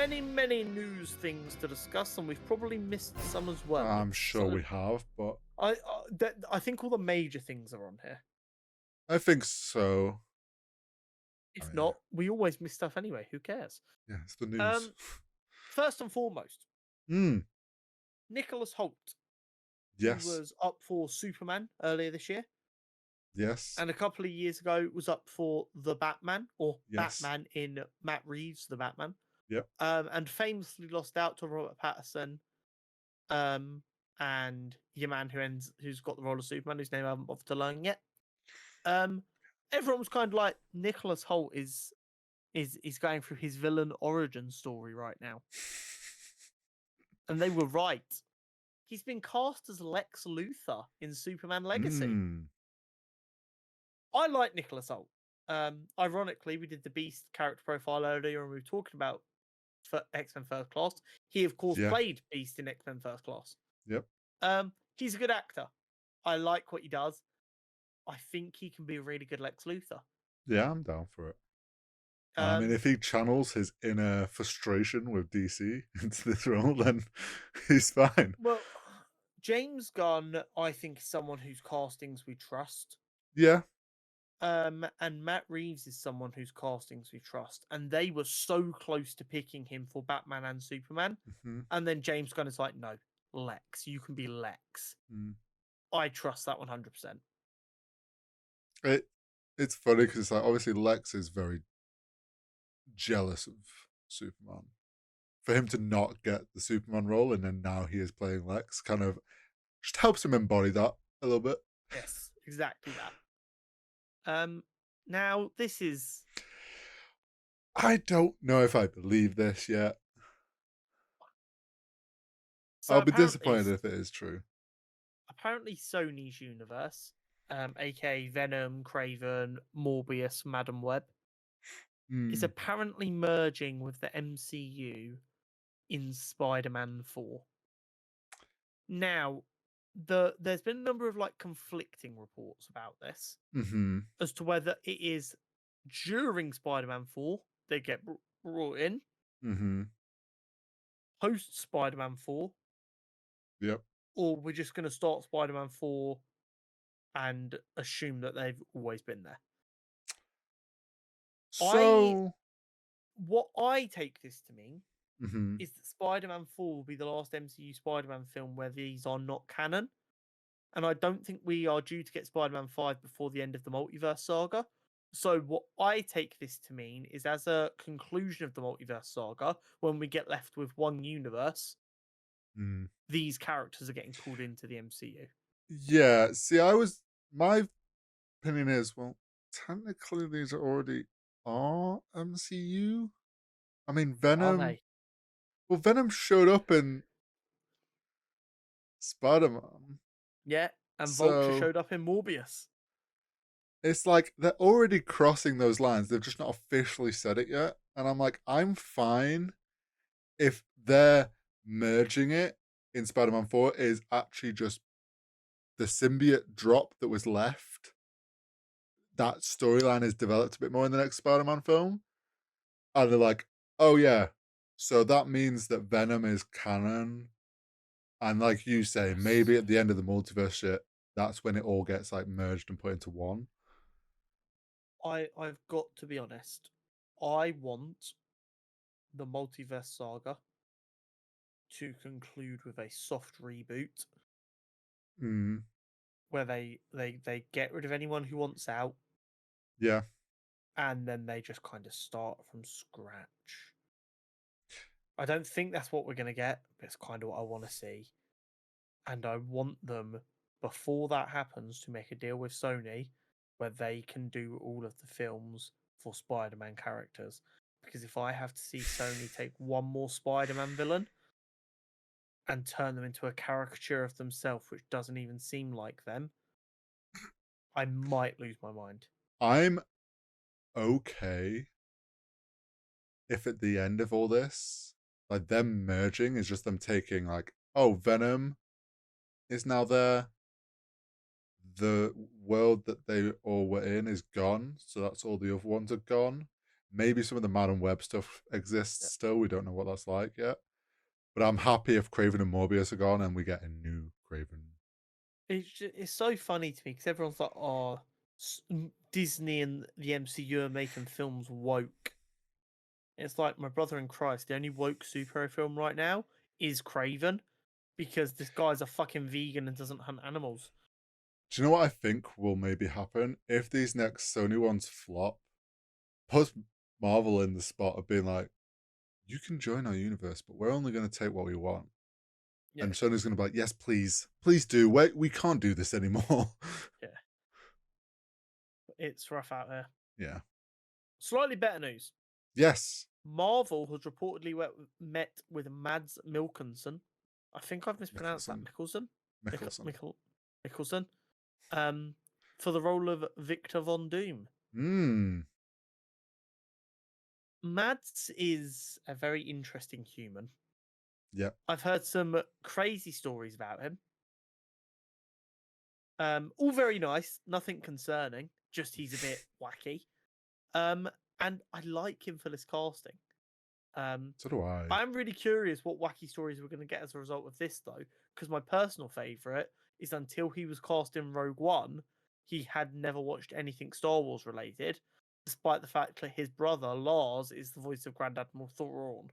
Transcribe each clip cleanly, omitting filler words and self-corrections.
many, many news things to discuss, and we've probably missed some as well. I'm sure we have, but I think all the major things are on here. I think so. If mean, not, we always miss stuff anyway. Who cares? yeah, it's the news. First and foremost, Mm, Nicholas Hoult, who yes, was up for Superman earlier this year, yes, and a couple of years ago was up for the Batman, or yes. Batman in Matt Reeves' The Batman. Yep. And famously lost out to Robert Pattinson, and your man who's got the role of Superman, whose name I haven't bothered to learn yet. Everyone was kind of like, Nicholas Hoult is going through his villain origin story right now, and they were right. He's been cast as Lex Luthor in Superman Legacy. Mm, I like Nicholas Hoult. Ironically, we did the Beast character profile earlier, and we were talking about X-Men First Class. He, of course, yeah. played Beast in X-Men First Class. Yep. He's a good actor. I like what he does. I think he can be a really good Lex Luthor. Yeah, I'm down for it. I mean, if he channels his inner frustration with DC into this role, then he's fine. Well, James Gunn, I think, is someone whose castings we trust. Yeah. And Matt Reeves is someone whose castings we trust. And they were so close to picking him for Batman and Superman. Mm-hmm. And then James Gunn is like, no, Lex. You can be Lex. Mm. I trust that 100%. It's funny because it's like, obviously Lex is very jealous of Superman. For him to not get the Superman role and then now he is playing Lex kind of just helps him embody that a little bit. Yes, exactly that. Now this is... I don't know if I believe this yet. So I'll be disappointed if it is true. Apparently Sony's universe, aka Venom, Kraven, Morbius, Madam Web, is apparently merging with the MCU in Spider-Man 4. Now, there's been a number of conflicting reports about this as to whether it is during Spider-Man 4 they get brought in, post Spider-Man 4, yep, or we're just going to start Spider-Man 4 and assume that they've always been there. So, what I take this to mean is that Spider-Man 4 will be the last MCU Spider-Man film where these are not canon. And I don't think we are due to get Spider-Man 5 before the end of the multiverse saga. So what I take this to mean is, as a conclusion of the multiverse saga, when we get left with one universe, these characters are getting pulled into the MCU. Yeah, see, my opinion is, well, technically these already are MCU. I mean, Venom. Are they? Well, Venom showed up in Spider-Man. Yeah, and Vulture showed up in Morbius. It's like they're already crossing those lines. They've just not officially said it yet. And I'm like, I'm fine if they're merging it in Spider-Man 4 is actually just the symbiote drop that was left. That storyline is developed a bit more in the next Spider-Man film. And they're like, oh yeah, so that means that Venom is canon. And like you say, maybe at the end of the multiverse shit, that's when it all gets merged and put into one. I've got to be honest. I want the multiverse saga to conclude with a soft reboot. Where they get rid of anyone who wants out. Yeah. And then they just kind of start from scratch. I don't think that's what we're going to get, but it's kind of what I want to see. And I want them, before that happens, to make a deal with Sony where they can do all of the films for Spider-Man characters. Because if I have to see Sony take one more Spider-Man villain and turn them into a caricature of themselves, which doesn't even seem like them, I might lose my mind. I'm okay if at the end of all this, them merging is just them taking oh, Venom is now there. The world that they all were in is gone, so that's all the other ones are gone. Maybe some of the Madam Web stuff exists Yeah. still. We don't know what that's like yet. But I'm happy if Craven and Morbius are gone and we get a new Craven. It's so funny to me because everyone's like, "Oh, Disney and the MCU are making films woke." It's like my brother in Christ. The only woke superhero film right now is Craven because this guy's a fucking vegan and doesn't hunt animals. Do you know what I think will maybe happen? If these next Sony ones flop, put Marvel in the spot of being like, you can join our universe, but we're only going to take what we want. Yeah, And Sony's going to be like, yes, please. Please do. We can't do this anymore. yeah, it's rough out there. Yeah. Slightly better news. Yes. Marvel has reportedly met with Mads Mikkelsen. I think I've mispronounced that. Mickelson. Mickelson. Mikkelsen. Um, for the role of Victor Von Doom. Hmm. Mads is a very interesting human. Yep. I've heard some crazy stories about him. All very nice, nothing concerning. Just he's a bit wacky. And I like him for this casting. So do I. I'm really curious what wacky stories we're going to get as a result of this, though, because my personal favorite is until he was cast in Rogue One, he had never watched anything Star Wars related, despite the fact that his brother Lars is the voice of Grand Admiral Thrawn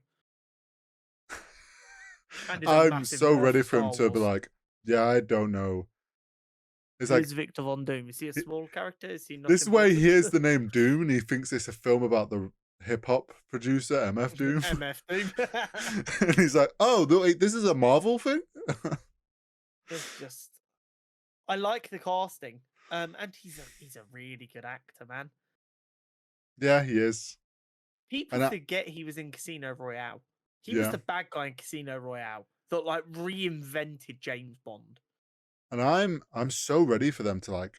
and is a I'm massive so nerd ready for for him Star to be Wars. like, yeah, I don't know. It's Who like, is Victor Von Doom? Is he a small character? Is he not this is where he important? hears the name Doom and he thinks it's a film about the hip hop producer, MF Doom. MF Doom. And he's like, oh, wait, this is a Marvel thing? It's just, I like the casting. And he's a really good actor, man. Yeah, he is. People And forget he was in Casino Royale. He was yeah. the bad guy in Casino Royale that like reinvented James Bond. And I'm so ready for them to like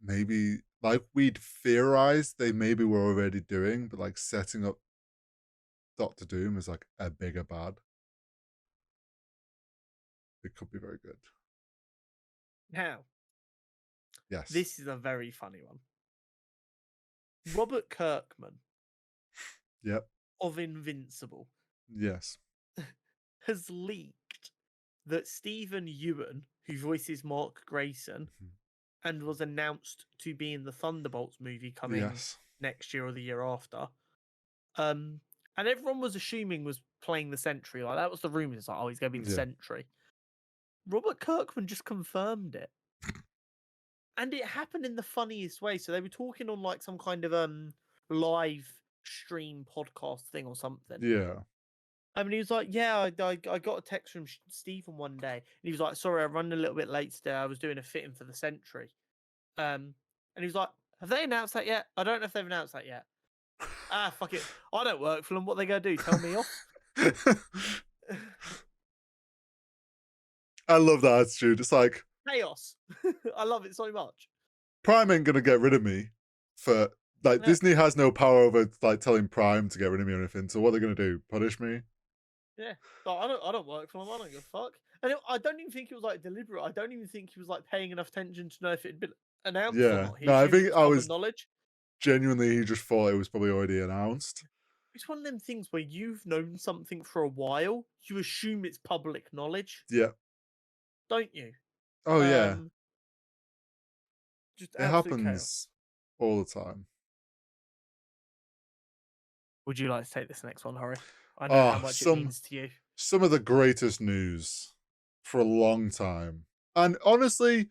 maybe like we'd theorized they maybe were already doing, but like setting up Doctor Doom as like a bigger bad. It could be very good. Now, Yes. this is a very funny one. Robert Kirkman Yep. of Invincible Yes. has leaked that Stephen Yeun, who voices Mark Grayson, and was announced to be in the Thunderbolts movie coming Yes. next year or the year after. And everyone was assuming was playing the Sentry. Like that was the rumor. It's like, oh, he's going to be the Yeah. Sentry. Robert Kirkman just confirmed it, and it happened in the funniest way. So they were talking on like some kind of live stream podcast thing or something. Yeah. I mean, he was like, "Yeah, I got a text from Stephen one day, and he was like, sorry, I run a little bit late today. I was doing a fitting for the Sentry." And he was like, "Have they announced that yet? I don't know if they've announced that yet." Ah, fuck it. I don't work for them. What they gonna do? Tell me off? I love that attitude. It's like Chaos. I love it so much. Prime ain't gonna get rid of me for like Yeah. Disney has no power over like telling Prime to get rid of me or anything. So what are they gonna do? Punish me? Yeah. Like, I don't work for them. I don't give a fuck. And I don't even think it was like deliberate. I don't even think he was like paying enough attention to know if it had been announced or Yeah. not. He No, I assumed it think was I common was knowledge. genuinely he just thought it was probably already announced. It's one of them things where you've known something for a while, you assume it's public knowledge, Yeah. don't you? Oh yeah. Just It absolute chaos. happens all the time. Would you like to take this next one, Hurry? I know how much it some means to you. some of the greatest news for a long time. And honestly,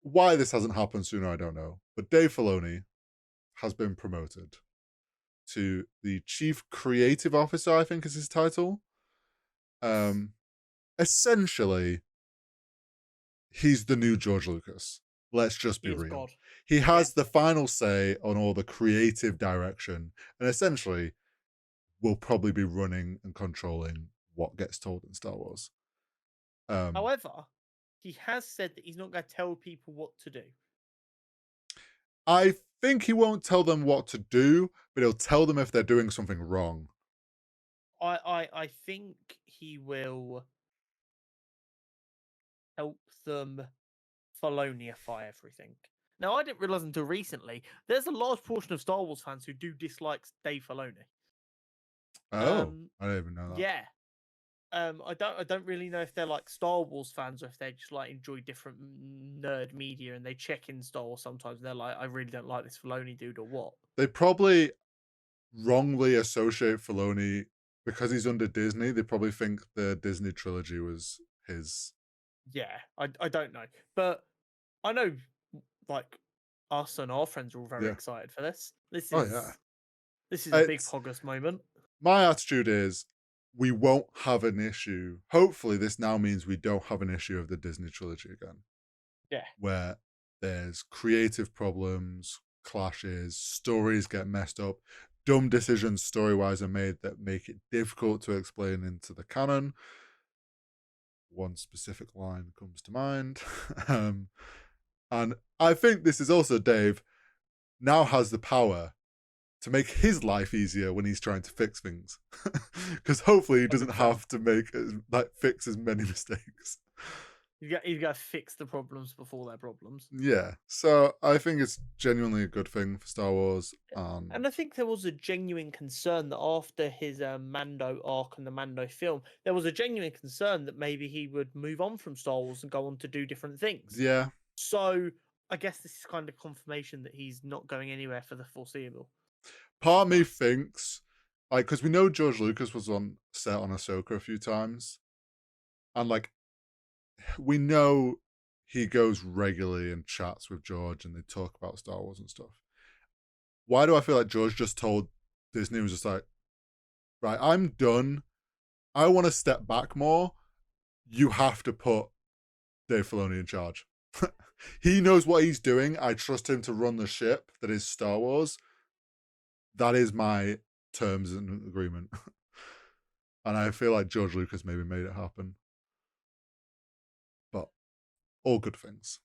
why this hasn't happened sooner, I don't know. But Dave Filoni has been promoted to the Chief Creative Officer, I think is his title. Essentially, he's the new George Lucas. Let's just be He is real. God. He has the final say on all the creative direction, and essentially will probably be running and controlling what gets told in Star Wars. However, he has said that he's not going to tell people what to do. I think he won't tell them what to do, but he'll tell them if they're doing something wrong. I think he will help them Filoniify everything. Now, I didn't realize until recently, there's a large portion of Star Wars fans who do dislike Dave Filoni. Oh, I didn't even know that. Yeah. I don't really know if they're like Star Wars fans or if they just like enjoy different nerd media and they check in Star Wars sometimes and they're like, I really don't like this Filoni dude or what. They probably wrongly associate Filoni because he's under Disney. They probably think the Disney trilogy was his. Yeah, I don't know. But I know like us and our friends are all very Yeah. excited for this. This Oh is yeah. this is a big It's Poggers moment. my attitude is we won't have an issue. Hopefully, this now means we don't have an issue of the Disney trilogy again. Yeah. Where there's creative problems, clashes, stories get messed up, dumb decisions story wise are made that make it difficult to explain into the canon. One specific line comes to mind. And I think this is also Dave now has the power to make his life easier when he's trying to fix things, because hopefully he doesn't 100%. have to fix as many mistakes. You got to fix the problems before they're problems. Yeah, so I think it's genuinely a good thing for Star Wars. And I think there was a genuine concern that after his Mando arc and the Mando film, there was a genuine concern that maybe he would move on from Star Wars and go on to do different things. Yeah, So I guess this is kind of confirmation that he's not going anywhere for the foreseeable. part of me thinks, like, because we know George Lucas was on set on Ahsoka a few times, and like we know he goes regularly and chats with George and they talk about Star Wars and stuff. Why do I feel like George just told Disney, was just like, right, I'm done. I want to step back more. You have to put Dave Filoni in charge. He knows what he's doing. I trust him to run the ship that is Star Wars. That is my terms and agreement. And I feel like George Lucas maybe made it happen. But all good things.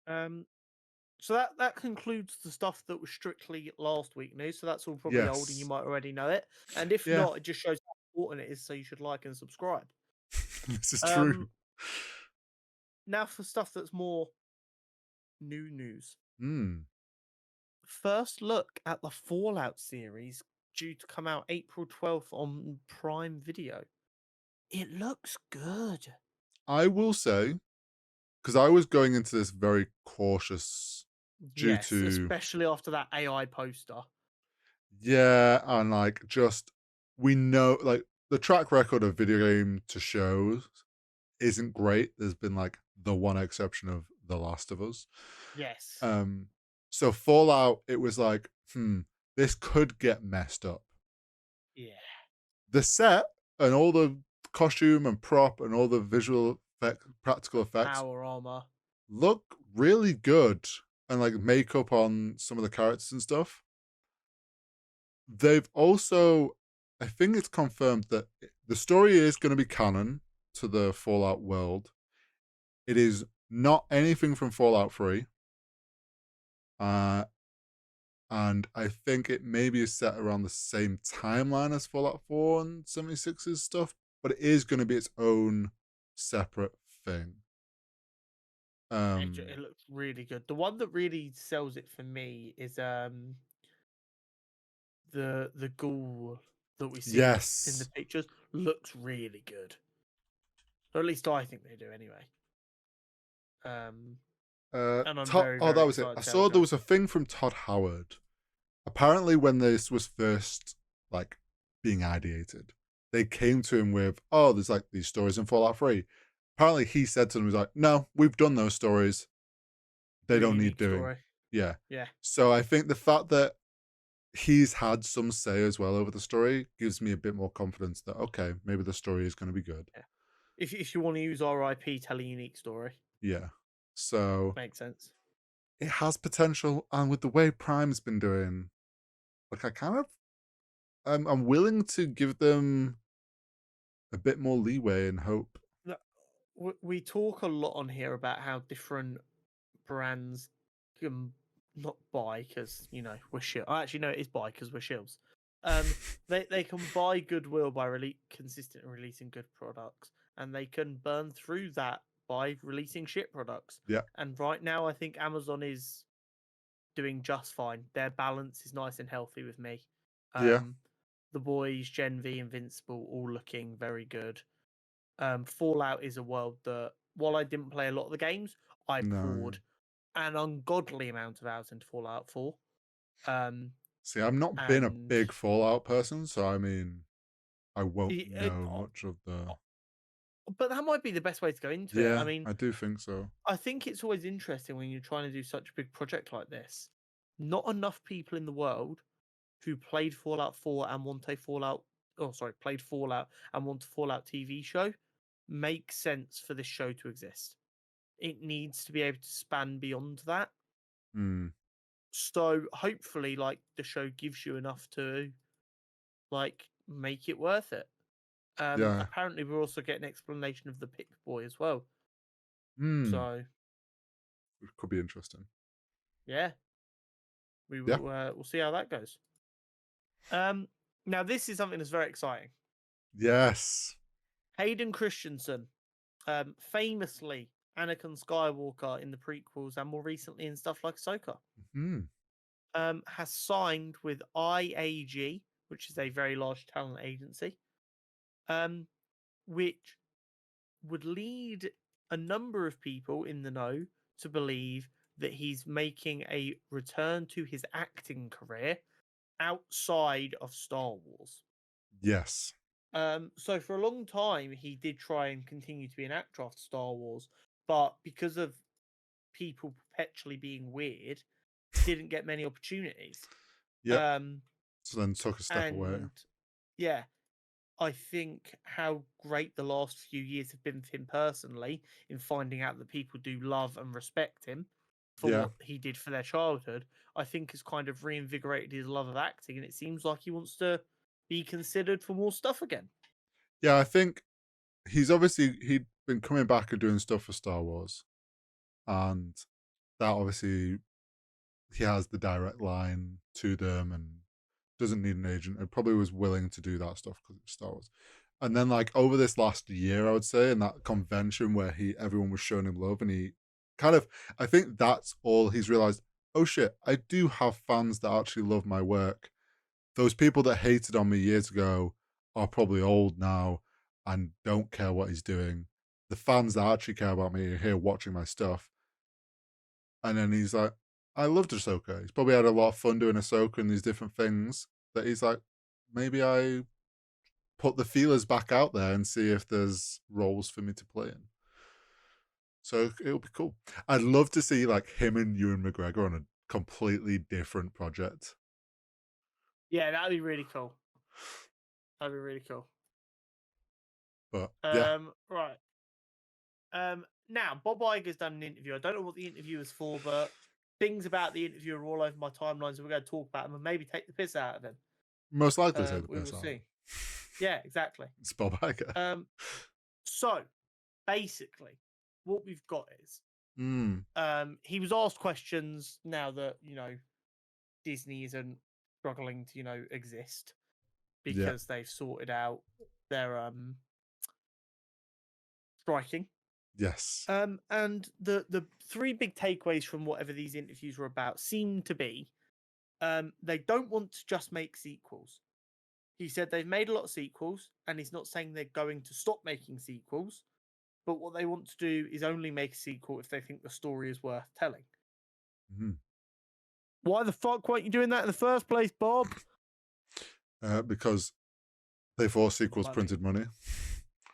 So that concludes the stuff that was strictly last week news. So that's all probably old, and you Yes. might already know it. And if Yeah. not, it just shows how important it is. So you should like and subscribe. This is true. Now for stuff that's more new news. Mm. First look at the Fallout series due to come out April 12th on Prime Video. It looks good. I will say, because I was going into this very cautious due to, especially after that AI poster. yeah, and like just we know like the track record of video game to shows isn't great. There's been like the one exception of The Last of Us. Yes. So Fallout, it was like, this could get messed up. Yeah. The set and all the costume and prop and all the visual practical effects, Power armor, look really good, and like makeup on some of the characters and stuff. They've also, I think it's confirmed that the story is going to be canon to the Fallout world. It is not anything from Fallout 3. And I think it maybe is set around the same timeline as Fallout 4 and 76's stuff, but it is going to be its own separate thing. it looks really good. The one that really sells it for me is the ghoul that we see in the pictures looks really good. Or at least I think they do anyway. And I'm very, very that was it. I saw there was a thing from Todd Howard. Apparently, when this was first like being ideated, they came to him with, "Oh, there's like these stories in Fallout 3." Apparently, he said to them, "Was like, no, we've done those stories. They don't need doing." Story. Yeah. Yeah. So I think the fact that he's had some say as well over the story gives me a bit more confidence that okay, maybe the story is going to be good. Yeah. If you want to use RIP, tell a unique story. Yeah. So makes sense. It has potential, and with the way Prime's been doing, like I kind of, I'm willing to give them a bit more leeway and hope. We talk a lot on here about how different brands can not buy because we're shit. Actually, no, it is buy because we're shills. They can buy goodwill by consistently releasing good products, and they can burn through that by releasing shit products. Yeah. And right now, I think Amazon is doing just fine. Their balance is nice and healthy with me. Yeah. The boys, Gen V, Invincible, all looking very good. Fallout is a world that, while I didn't play a lot of the games, I poured an ungodly amount of hours into Fallout 4. See, I've not been a big Fallout person, so I mean, I won't know much of the. But that might be the best way to go into it. Yeah, I mean, I do think so. I think it's always interesting when you're trying to do such a big project like this. Not enough people in the world who played Fallout 4 and want a played Fallout and want a Fallout TV show makes sense for this show to exist. It needs to be able to span beyond that. So hopefully, like, the show gives you enough to, like, make it worth it. Yeah. Apparently, we're also getting an explanation of the Pick Boy as well. So it could be interesting. Yeah, we'll see how that goes. Now this is something that's very exciting. Yes. Hayden Christensen, famously Anakin Skywalker in the prequels and more recently in stuff like Ahsoka, has signed with IAG, which is a very large talent agency, which would lead a number of people in the know to believe that he's making a return to his acting career outside of Star Wars. Yes. So for a long time, he did try and continue to be an actor after Star Wars, but because of people perpetually being weird, didn't get many opportunities. Yeah. So then took a step away. Yeah, I think how great the last few years have been for him personally in finding out that people do love and respect him for what he did for their childhood, I think has kind of reinvigorated his love of acting, and it seems like he wants to be considered for more stuff again. Yeah, I think he'd been coming back and doing stuff for Star Wars, and that obviously he has the direct line to them and doesn't need an agent, and probably was willing to do that stuff because it's Star Wars. And then, like, over this last year, I would say, in that convention where everyone was showing him love, and he kind of, I think that's all he's realized. Oh shit, I do have fans that actually love my work. Those people that hated on me years ago are probably old now and don't care what he's doing. The fans that actually care about me are here watching my stuff. And then he's like, I loved Ahsoka. He's probably had a lot of fun doing Ahsoka and these different things that he's like, maybe I put the feelers back out there and see if there's roles for me to play in. So it'll be cool. I'd love to see like him and Ewan McGregor on a completely different project. Yeah, that'd be really cool. That'd be really cool. But yeah. Right. Now Bob Iger's done an interview. I don't know what the interview was for, but things about the interview are all over my timelines, and we're going to talk about them and maybe take the piss out of him. Most likely take the we piss will out. See. Yeah, exactly. It's Bob Iger. So basically, what we've got is he was asked questions now that, you know, Disney isn't struggling to, you know, exist because they've sorted out their striking. Yes. And the three big takeaways from whatever these interviews were about seem to be they don't want to just make sequels. He said they've made a lot of sequels, and he's not saying they're going to stop making sequels, but what they want to do is only make a sequel if they think the story is worth telling. Why the fuck weren't you doing that in the first place, Bob? Because they thought sequels printed money.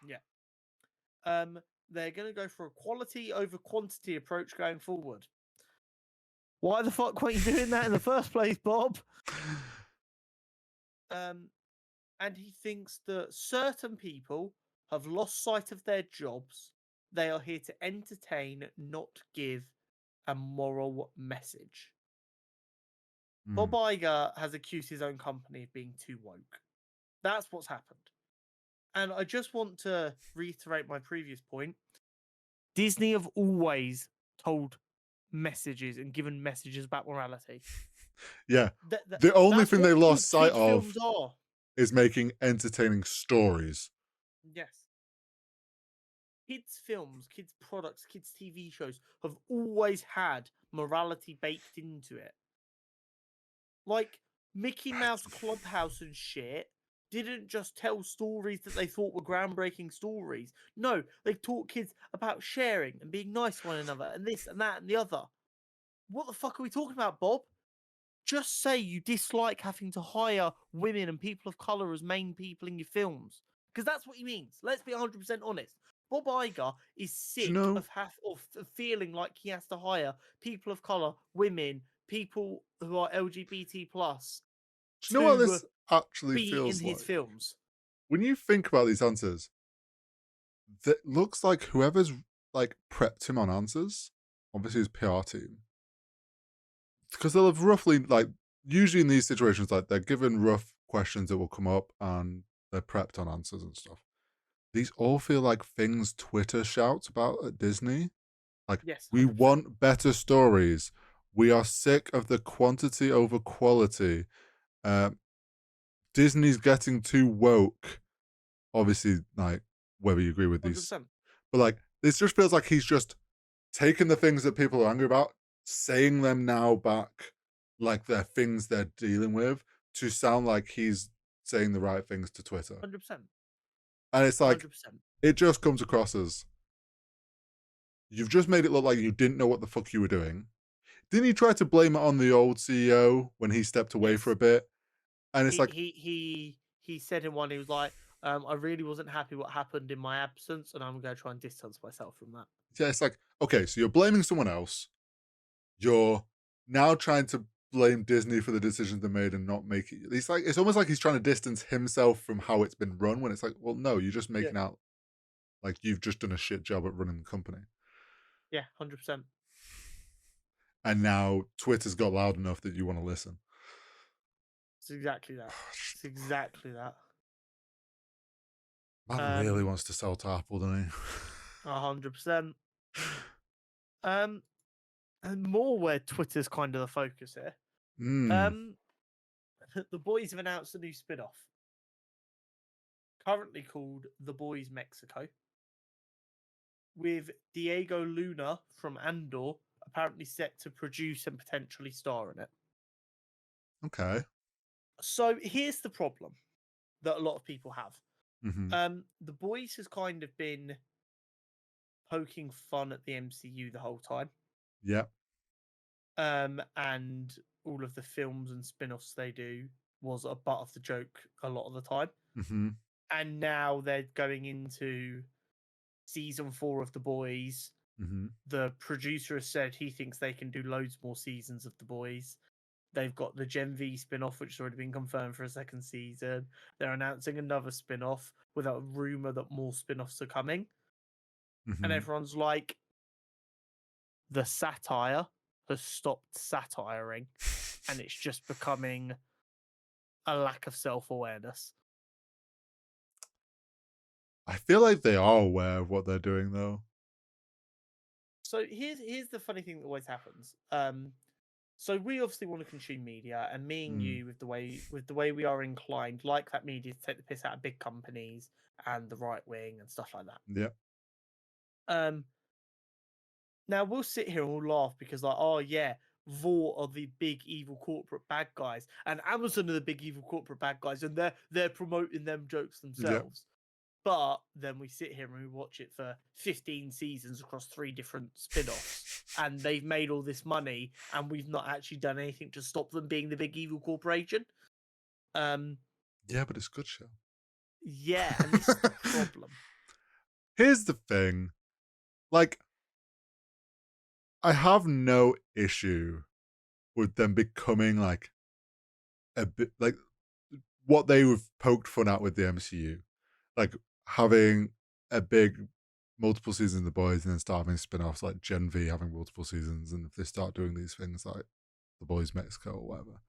Yeah. They're going to go for a quality over quantity approach going forward. Why the fuck weren't you doing that in the first place, Bob? And he thinks that certain people have lost sight of their jobs. They are here to entertain, not give a moral message. Bob Iger has accused his own company of being too woke. That's what's happened. And I just want to reiterate my previous point. Disney have always told messages and given messages about morality. Yeah. The only thing they lost sight of is making entertaining stories. Yes. kids' films, kids' products, kids' TV shows have always had morality baked into it. Like Mickey Mouse Clubhouse and shit didn't just tell stories that they thought were groundbreaking stories. No, they taught kids about sharing and being nice to one another and this and that and the other. What the fuck are we talking about, Bob? Just say you dislike having to hire women and people of color as main people in your films, because that's what he means. Let's be 100% honest. Bob Iger is Do you sick know? of feeling like he has to hire people of color, women, people who are LGBT plus Do you know what to this actually be in feels his like? films. When you think about these answers, that looks like whoever's like prepped him on answers, obviously his PR team, because they'll have roughly like usually in these situations like they're given rough questions that will come up and they're prepped on answers and stuff. These all feel like things Twitter shouts about at Disney. Like, Yes, we 100%. want better stories. We are sick of the quantity over quality. Disney's getting too woke. Obviously, like, whether you agree with these, 100%. but like, this just feels like he's just taking the things that people are angry about, saying them now back like they're things they're dealing with to sound like he's saying the right things to Twitter. 100%. And it's like, 100%. it just comes across as you've just made it look like you didn't know what the fuck you were doing. Didn't he try to blame it on the old CEO when he stepped away for a Yes. bit? And it's He like, he said in one, he was like, I really wasn't happy what happened in my absence, and I'm going to try and distance myself from that. yeah, it's like, okay, so you're blaming someone else. You're now trying to blame Disney for the decisions they made and not make it. It's like, it's almost like he's trying to distance himself from how it's been run when it's like, well, no, you're just Yeah. making out like you've just done a shit job at running the company. Yeah, 100%. And now Twitter's got loud enough that you want to listen. It's exactly that. It's exactly that. Man really wants to sell to Apple, doesn't he? 100%. And more where Twitter's kind of the focus here. The boys have announced a new spin-off, currently called The Boys Mexico, with Diego Luna from Andor apparently set to produce and potentially star in it. Okay. So here's the problem that a lot of people have. Mm-hmm. The Boys has kind of been poking fun at the MCU the whole time. Yeah. And all of the films and spin-offs they do was a butt of the joke a lot of the time. Mm-hmm. And now they're going into season 4 of The Boys. Mm-hmm. The producer has said he thinks they can do loads more seasons of The Boys. They've got the Gen V spin-off, which has already been confirmed for a second season. They're announcing another spin-off with a rumor that more spin-offs are coming. Mm-hmm. And everyone's like, the satire has stopped satiring, and it's just becoming a lack of self-awareness. I feel like they are aware of what they're doing, though. So here's the funny thing that always happens. So we obviously want to consume media, and me and you, with the way we are inclined, like that media to take the piss out of big companies and the right wing and stuff like that. Yeah. Now we'll sit here and we'll laugh because, like, oh yeah, Vought are the big evil corporate bad guys, and Amazon are the big evil corporate bad guys, and they're promoting them jokes themselves. But then we sit here and we watch it for 15 seasons across 3 different spin-offs, and they've made all this money, and we've not actually done anything to stop them being the big evil corporation. Yeah, but it's good show. Yeah, and this is the problem. Here's the thing. Like, I have no issue with them becoming like a bit like what they have poked fun at with the MCU. Like having a big multiple seasons of The Boys and then start having spin-offs like Gen V having multiple seasons, and if they start doing these things like The Boys Mexico or whatever.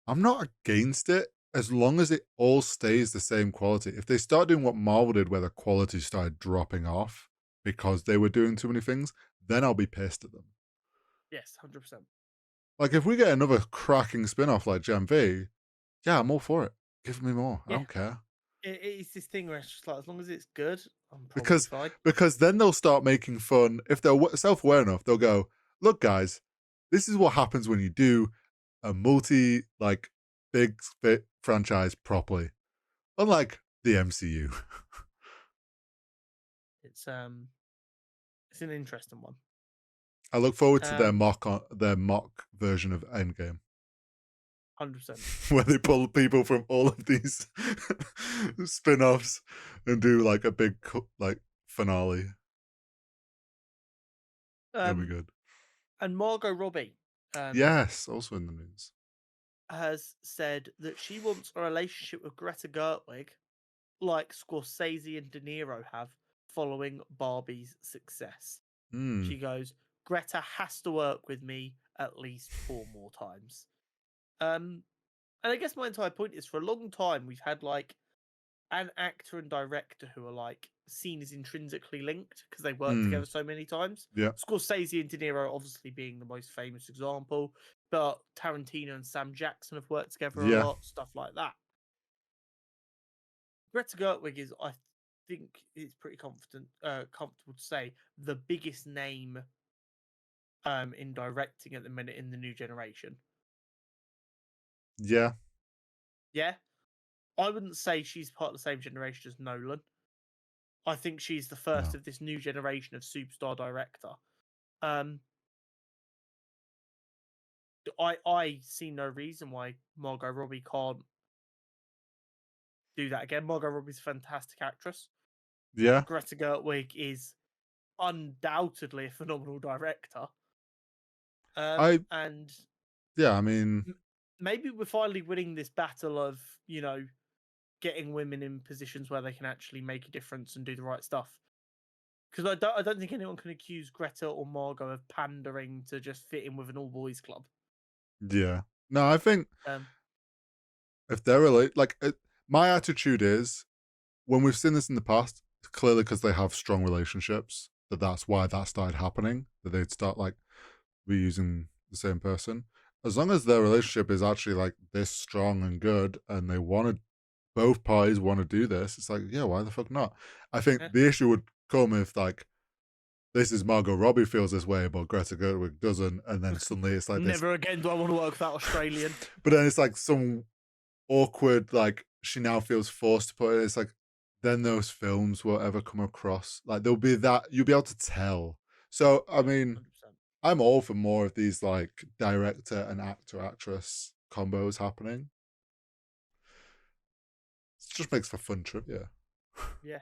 I'm not against it as long as it all stays the same quality. If they start doing what Marvel did where the quality started dropping off because they were doing too many things, then I'll be pissed at them. Yes, 100%. Like if we get another cracking spin-off like Gen V, yeah, I'm all for it. Give me more. I don't care. It's this thing where it's just like, as long as it's good, I'm probably because fine. because then they'll start making fun. If they're self-aware enough, they'll go, "Look, guys, this is what happens when you do a like big fit franchise properly, unlike the MCU." It's um, it's an interesting one. I look forward to their 100%. mock version of Endgame, 100%. where they pull people from all of these spin-offs and do like a big like finale. It'll be good. And Margot Robbie Yes, also in the news. has said that she wants a relationship with Greta Gerwig like Scorsese and De Niro have following Barbie's success. Mm, She goes, Greta has to work with me at least 4 more times. And I guess my entire point is, for a long time we've had like an actor and director who are like seen as intrinsically linked because they work mm, together so many times. yeah, Scorsese and De Niro obviously being the most famous example, but Tarantino and Sam Jackson have worked together a yeah, lot, stuff like that. Greta Gerwig is, I think, it's pretty comfortable to say, the biggest name in directing at the minute in the new generation. yeah. Yeah, I wouldn't say she's part of the same generation as Nolan. I think she's the first No. of this new generation of superstar director. Um, I see no reason why Margot Robbie can't do that again. Margot Robbie's a fantastic actress. Yeah, Greta Gerwig is undoubtedly a phenomenal director. I And yeah. I mean, maybe we're finally winning this battle of, getting women in positions where they can actually make a difference and do the right stuff. Because I don't think anyone can accuse Greta or Margot of pandering to just fit in with an all boys club. yeah. No, I think Um, if they're my attitude is, when we've seen this in the past, clearly because they have strong relationships, that's why that started happening. That they'd start like reusing the same person. As long as their relationship is actually like this strong and good, and they want to, both parties want to do this, it's like, yeah, why the fuck not? I think yeah. the issue would come if like this is Margot Robbie feels this way, but Greta Gerwig doesn't, and then suddenly it's like this. Never again do I want to work with that Australian. But then it's like some awkward, like she now feels forced to put it. It's like then those films will ever come across. Like there'll be that you'll be able to tell. So I mean, 100%. I'm all for more of these like director and actor actress combos happening. It just makes for fun trivia. Yeah.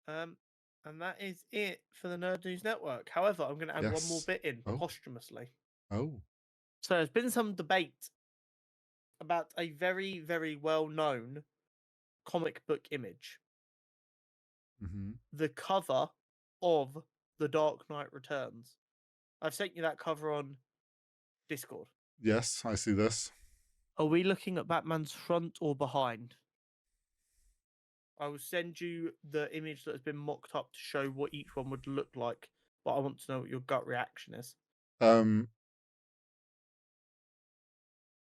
And that is it for the Nerd News Network. However, I'm going to add one more Yes. bit in Oh. posthumously. Oh. So there's been some debate about a very, very well known comic book image. Mm-hmm. The cover of The Dark Knight Returns. I've sent you that cover on Discord. Yes, I see this. Are we looking at Batman's front or behind? I will send you the image that has been mocked up to show what each one would look like, but I want to know what your gut reaction is.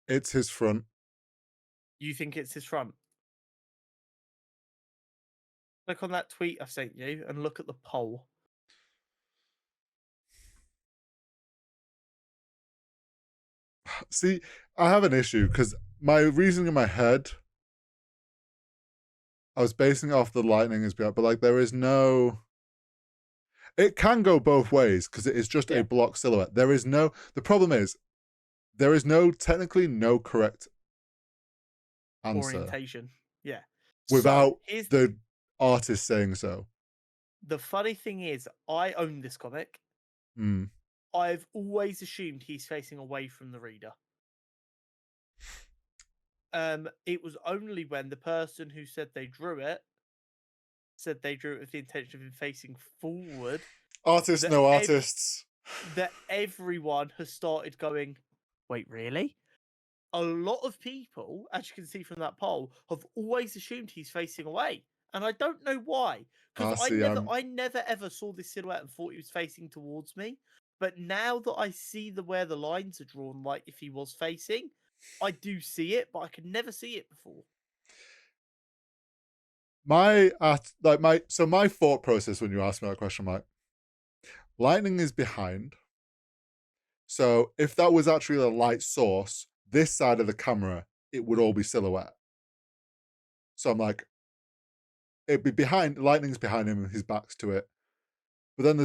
It's his front. You think it's his front? Click on that tweet I sent you and look at the poll. See, I have an issue because my reasoning in my head, I was basing it off the lightning is but like there is no. It can go both ways because it is just Yeah. a block silhouette. There is no. The problem is there is technically no correct answer Orientation. Yeah. without So here's the artist saying so. the funny thing is, I own this comic. Mm. I've always assumed he's facing away from the reader. It was only when the person who said they drew it said they drew it with the intention of him facing forward Artists, that no artists. that everyone has started going, wait, really? A lot of people, as you can see from that poll, have always assumed he's facing away. And I don't know why. Because See, I never ever saw this silhouette and thought he was facing towards me. But now that I see where the lines are drawn, like if he was facing, I do see it, but I could never see it before. my thought process when you ask me that question, I'm like, lightning is behind. So if that was actually a light source, this side of the camera, it would all be silhouette. So I'm like, it'd be behind, lightning's behind him, his back's to it. But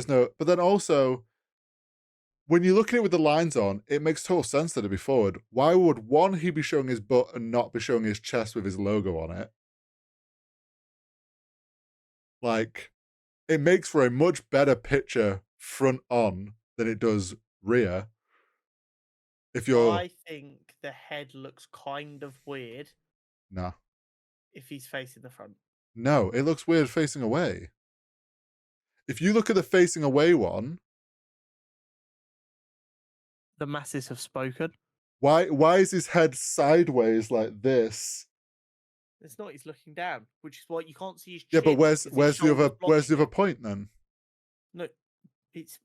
then also, when you look at it with the lines on, it makes total sense that it'd be forward. Why would one, he be showing his butt and not be showing his chest with his logo on it? Like, it makes for a much better picture front on than it does rear. If you're I think the head looks kind of weird nah. if he's facing the front. No, it looks weird facing away. If you look at the facing away one, The masses have spoken. why is his head sideways like this? It's not. He's looking down, which is why you can't see his chin. Yeah, but where's because his the other shoulder's blocking it. point then? No, it's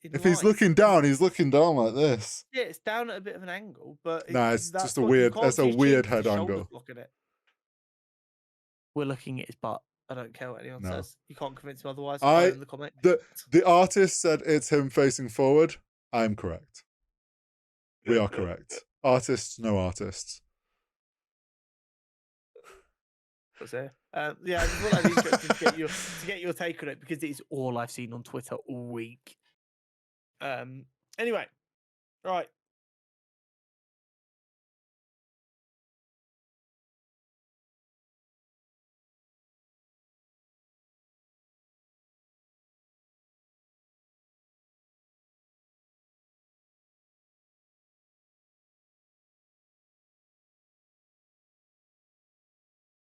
in If he's line. looking down, he's looking down like this. Yeah, it's down at a bit of an angle, but Nah, it's that's just a what- you weird. can't That's see a his chin weird 'cause his head shoulder's angle. blocking it. We're looking at his butt. I don't care what anyone No. says. You can't convince me otherwise. I- In the comment. The artist said it's him facing forward. I'm correct. We are correct. Artists, no artists. Yeah, I just thought that'd be interesting to get your take on it because it's all I've seen on Twitter all week. Anyway, right.